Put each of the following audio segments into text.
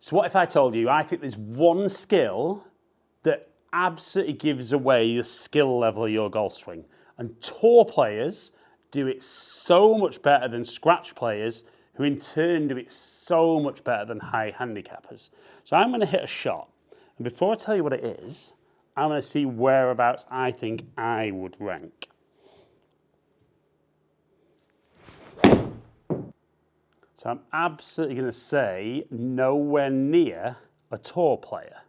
So what if I told you, I think there's one skill that absolutely gives away the skill level of your golf swing. And tour players do it so much better than scratch players, who in turn do it so much better than high handicappers. So I'm going to hit a shot. And before I tell you what it is, I'm going to see whereabouts I think I would rank. So I'm absolutely going to say nowhere near a tour player.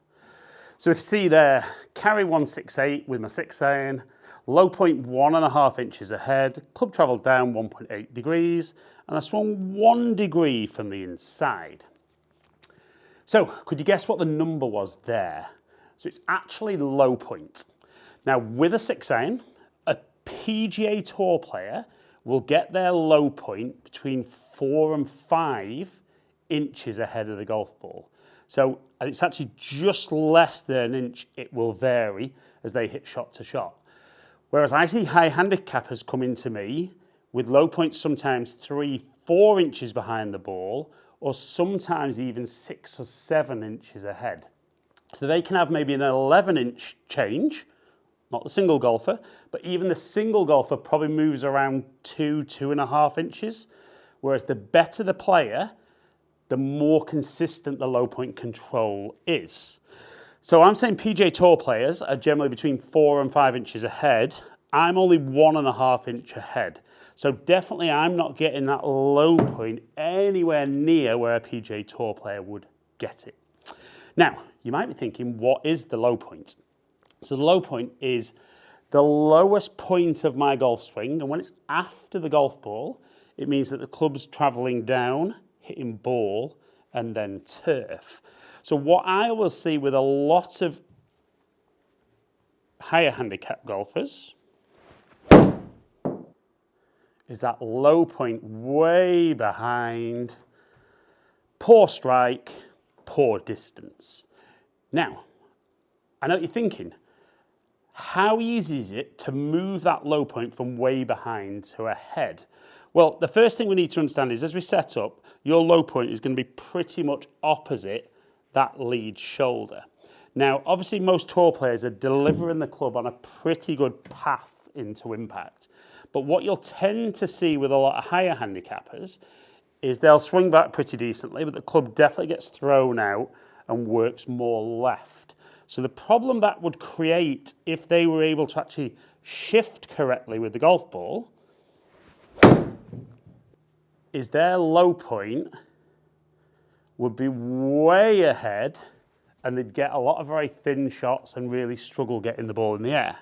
So we can see there, carry 168 with my 6 iron, low point 1.5 inches ahead, club travel down 1.8 degrees, and I swung 1 degree from the inside. So could you guess what the number was there? So it's actually low point. Now with a 6 iron, a PGA Tour player will get their low point between 4 and 5 inches ahead of the golf ball. So it's actually just less than an inch. It will vary as they hit shot to shot. Whereas I see high handicappers come into me with low points sometimes 3-4 inches behind the ball, or sometimes even 6 or 7 inches ahead. So they can have maybe an 11-inch change, not the single golfer, but even the single golfer probably moves around 2.5 inches, whereas the better the player, the more consistent the low point control is. So I'm saying PGA Tour players are generally between 4 and 5 inches ahead. I'm only 1.5 inch ahead. So definitely I'm not getting that low point anywhere near where a PGA Tour player would get it. Now, you might be thinking, what is the low point? So the low point is the lowest point of my golf swing, and when it's after the golf ball, it means that the club's travelling down, hitting ball, and then turf. So what I will see with a lot of higher handicap golfers is that low point way behind, poor strike, poor distance. Now, I know what you're thinking. How easy is it to move that low point from way behind to ahead? Well, the first thing we need to understand is as we set up, your low point is going to be pretty much opposite that lead shoulder. Now, obviously most tour players are delivering the club on a pretty good path into impact. But what you'll tend to see with a lot of higher handicappers is they'll swing back pretty decently, but the club definitely gets thrown out and works more left. So the problem that would create if they were able to actually shift correctly with the golf ball is their low point would be way ahead and they'd get a lot of very thin shots and really struggle getting the ball in the air.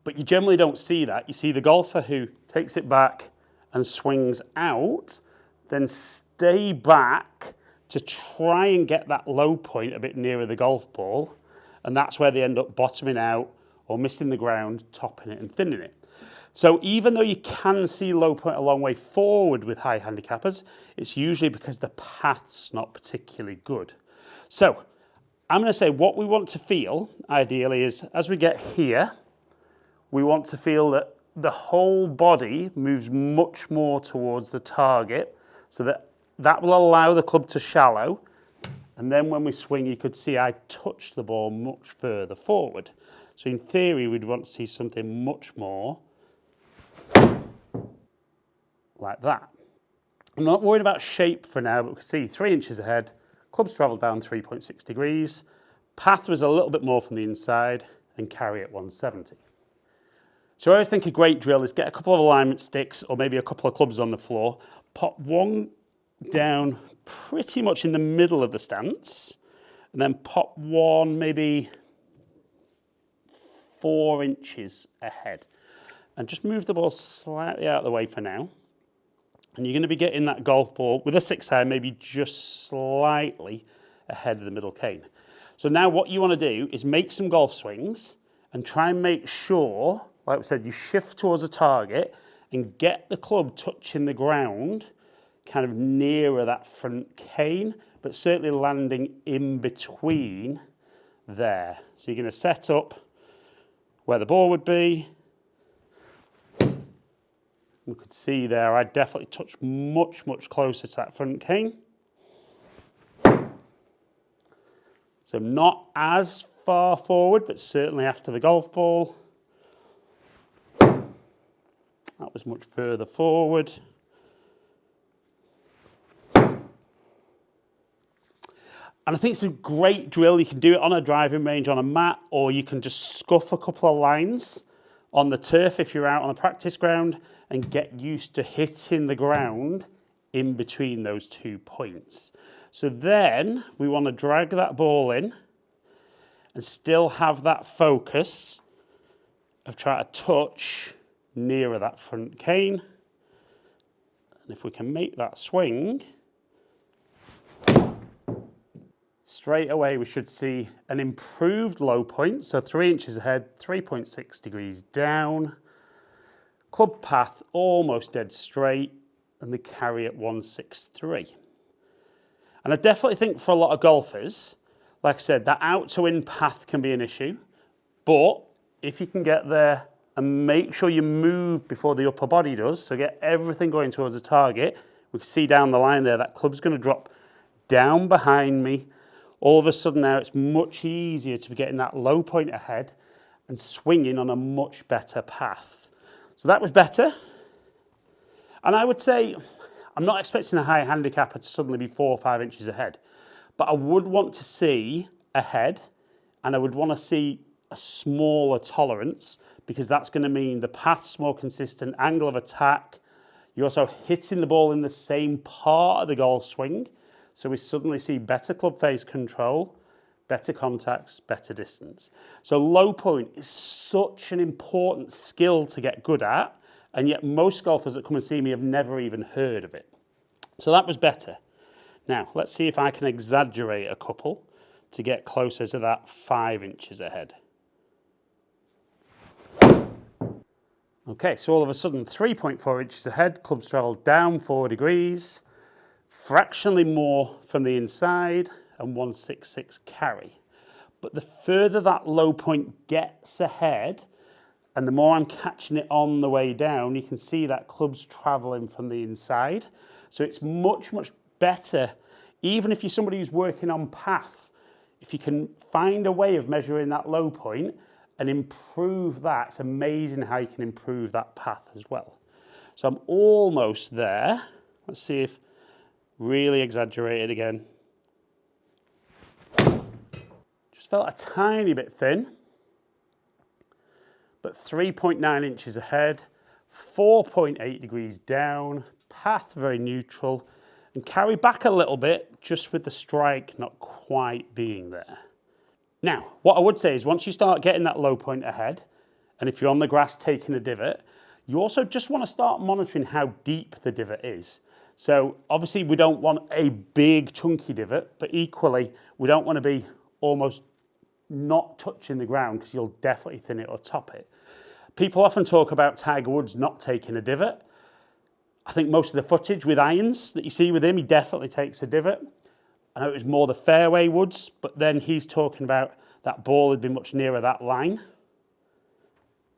But you generally don't see that. You see the golfer who takes it back and swings out, then stay back to try and get that low point a bit nearer the golf ball, and that's where they end up bottoming out or missing the ground, topping it and thinning it. So even though you can see low point a long way forward with high handicappers, it's usually because the path's not particularly good. So I'm going to say what we want to feel, ideally, is as we get here, we want to feel that the whole body moves much more towards the target so that will allow the club to shallow. And then when we swing, you could see I touch the ball much further forward. So in theory, we'd want to see something much more like that. I'm not worried about shape for now, but we can see 3 inches ahead, club's travel down 3.6 degrees, path was a little bit more from the inside, and carry at 170. So I always think a great drill is get a couple of alignment sticks or maybe a couple of clubs on the floor, pop one down pretty much in the middle of the stance, and then pop one maybe 4 inches ahead. And just move the ball slightly out of the way for now. And you're going to be getting that golf ball with a 6 iron maybe just slightly ahead of the middle cane. So now what you want to do is make some golf swings and try and make sure, like we said, you shift towards a target and get the club touching the ground kind of nearer that front cane, but certainly landing in between there. So you're going to set up where the ball would be. We could see there, I definitely touched much, much closer to that front cane. So not as far forward, but certainly after the golf ball. That was much further forward. And I think it's a great drill. You can do it on a driving range, on a mat, or you can just scuff a couple of lines on the turf if you're out on the practice ground and get used to hitting the ground in between those 2 points. So then we want to drag that ball in and still have that focus of trying to touch nearer that front cane. And if we can make that swing, straight away we should see an improved low point. So 3 inches ahead, 3.6 degrees down. Club path almost dead straight, and the carry at 163. And I definitely think for a lot of golfers, like I said, that out to in path can be an issue. But if you can get there and make sure you move before the upper body does, so get everything going towards the target, we can see down the line there, that club's going to drop down behind me. All of a sudden now it's much easier to be getting that low point ahead and swinging on a much better path. So that was better. And I would say, I'm not expecting a high handicapper to suddenly be 4 or 5 inches ahead, but I would want to see ahead, and I would want to see a smaller tolerance, because that's going to mean the path's more consistent, angle of attack. You're also hitting the ball in the same part of the golf swing. So we suddenly see better club face control, better contacts, better distance. So low point is such an important skill to get good at, and yet most golfers that come and see me have never even heard of it. So that was better. Now, let's see if I can exaggerate a couple to get closer to that 5 inches ahead. Okay, so all of a sudden, 3.4 inches ahead, clubs travel down 4 degrees, fractionally more from the inside, and 166 carry. But the further that low point gets ahead, and the more I'm catching it on the way down, you can see that club's traveling from the inside. So it's much, much better, even if you're somebody who's working on path, if you can find a way of measuring that low point and improve that, it's amazing how you can improve that path as well. So I'm almost there. Let's see if really exaggerated again. Just felt a tiny bit thin, but 3.9 inches ahead, 4.8 degrees down, path very neutral, and carry back a little bit just with the strike not quite being there. Now, what I would say is once you start getting that low point ahead, and if you're on the grass taking a divot, you also just want to start monitoring how deep the divot is. So obviously we don't want a big chunky divot, but equally we don't want to be almost not touching the ground, because you'll definitely thin it or top it. People often talk about Tiger Woods not taking a divot. I think most of the footage with irons that you see with him, he definitely takes a divot. I know it was more the fairway Woods, but then he's talking about that ball had been much nearer that line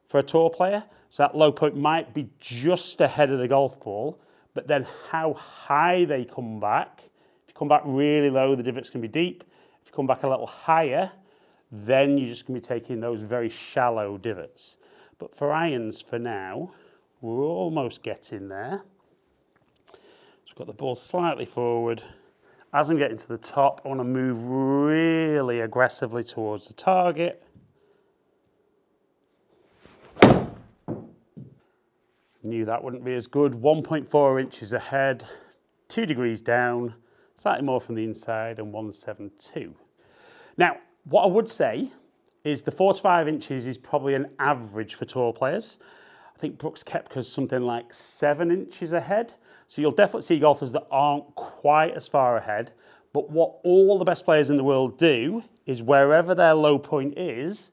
for a tour player. So that low point might be just ahead of the golf ball, but then how high they come back. If you come back really low, the divot's going to be deep. If you come back a little higher, then you're just going to be taking those very shallow divots. But for irons for now, we're almost getting there. Just got the ball slightly forward. As I'm getting to the top, I want to move really aggressively towards the target. Knew that wouldn't be as good. 1.4 inches ahead, 2 degrees down, slightly more from the inside, and 172. Now, what I would say is the 4 to 5 inches is probably an average for tour players. I think Brooks Koepka's something like 7 inches ahead. So you'll definitely see golfers that aren't quite as far ahead. But what all the best players in the world do is wherever their low point is,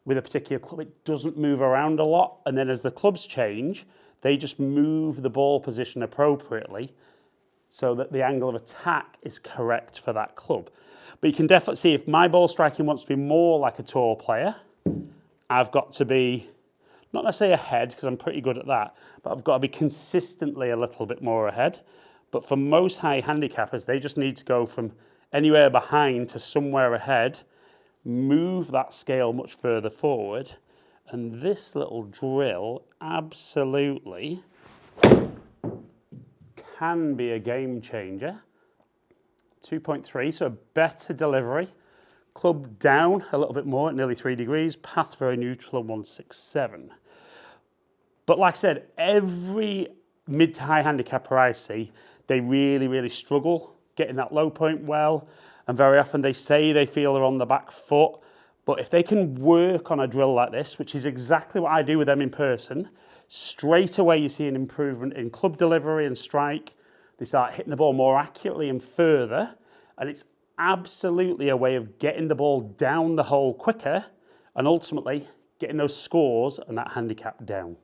with a particular club, it doesn't move around a lot. And then as the clubs change, they just move the ball position appropriately so that the angle of attack is correct for that club. But you can definitely see if my ball striking wants to be more like a tour player, I've got to be, not necessarily ahead, because I'm pretty good at that, but I've got to be consistently a little bit more ahead. But for most high handicappers, they just need to go from anywhere behind to somewhere ahead, move that scale much further forward, and this little drill absolutely can be a game changer. 2.3, so a better delivery. Club down a little bit more at nearly 3 degrees, path very neutral at 167. But like I said, every mid to high handicapper I see, they really struggle getting that low point well, and very often they say they feel they're on the back foot, but if they can work on a drill like this, which is exactly what I do with them in person, straight away you see an improvement in club delivery and strike. They start hitting the ball more accurately and further, and it's absolutely a way of getting the ball down the hole quicker and ultimately getting those scores and that handicap down.